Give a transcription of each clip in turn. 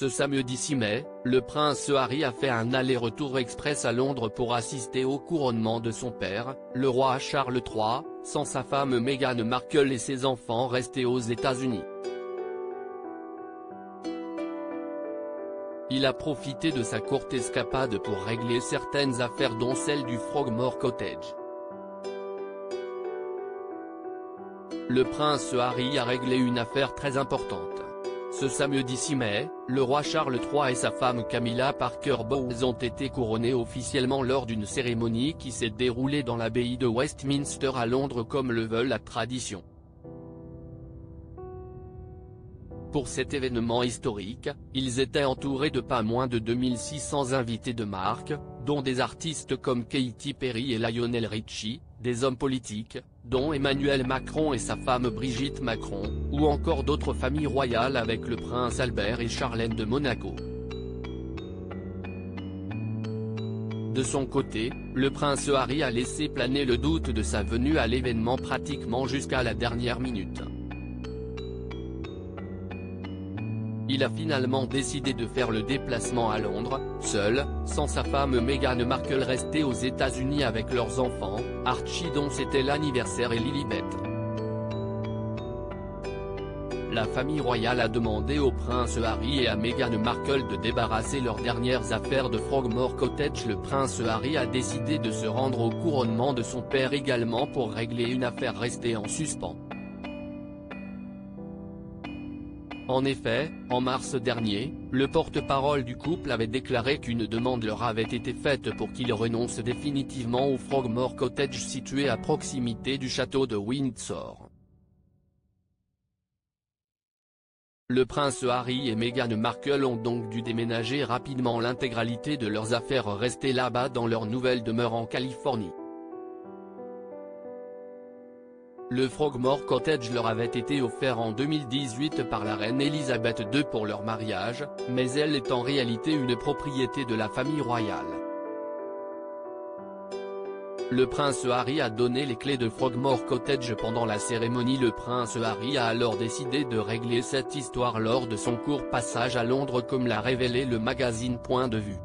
Ce samedi 6 mai, le prince Harry a fait un aller-retour express à Londres pour assister au couronnement de son père, le roi Charles III, sans sa femme Meghan Markle et ses enfants restés aux États-Unis. Il a profité de sa courte escapade pour régler certaines affaires dont celle du Frogmore Cottage. Le prince Harry a réglé une affaire très importante. Ce samedi 6 mai, le roi Charles III et sa femme Camilla Parker Bowles ont été couronnés officiellement lors d'une cérémonie qui s'est déroulée dans l'abbaye de Westminster à Londres comme le veut la tradition. Pour cet événement historique, ils étaient entourés de pas moins de 2600 invités de marque, dont des artistes comme Katy Perry et Lionel Richie, des hommes politiques, dont Emmanuel Macron et sa femme Brigitte Macron, ou encore d'autres familles royales avec le prince Albert et Charlène de Monaco. De son côté, le prince Harry a laissé planer le doute de sa venue à l'événement pratiquement jusqu'à la dernière minute. Il a finalement décidé de faire le déplacement à Londres, seul, sans sa femme Meghan Markle restée aux États-Unis avec leurs enfants, Archie dont c'était l'anniversaire et Lilibet. La famille royale a demandé au prince Harry et à Meghan Markle de débarrasser leurs dernières affaires de Frogmore Cottage. Le prince Harry a décidé de se rendre au couronnement de son père également pour régler une affaire restée en suspens. En effet, en mars dernier, le porte-parole du couple avait déclaré qu'une demande leur avait été faite pour qu'ils renoncent définitivement au Frogmore Cottage situé à proximité du château de Windsor. Le prince Harry et Meghan Markle ont donc dû déménager rapidement l'intégralité de leurs affaires restées là-bas dans leur nouvelle demeure en Californie. Le Frogmore Cottage leur avait été offert en 2018 par la reine Elisabeth II pour leur mariage, mais elle est en réalité une propriété de la famille royale. Le prince Harry a donné les clés de Frogmore Cottage pendant la cérémonie. Le prince Harry a alors décidé de régler cette histoire lors de son court passage à Londres comme l'a révélé le magazine Point de Vue.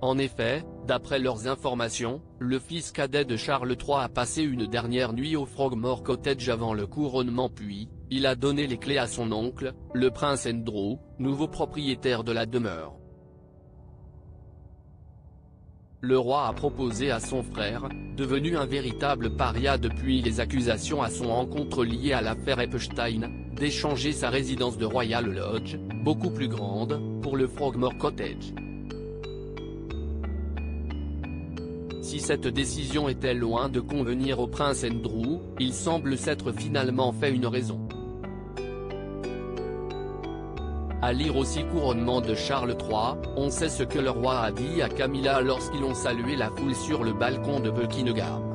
En effet, d'après leurs informations, le fils cadet de Charles III a passé une dernière nuit au Frogmore Cottage avant le couronnement puis, il a donné les clés à son oncle, le prince Andrew, nouveau propriétaire de la demeure. Le roi a proposé à son frère, devenu un véritable paria depuis les accusations à son encontre liées à l'affaire Epstein, d'échanger sa résidence de Royal Lodge, beaucoup plus grande, pour le Frogmore Cottage. Si cette décision était loin de convenir au prince Andrew, il semble s'être finalement fait une raison. À lire aussi couronnement de Charles III, on sait ce que le roi a dit à Camilla lorsqu'ils ont salué la foule sur le balcon de Buckingham.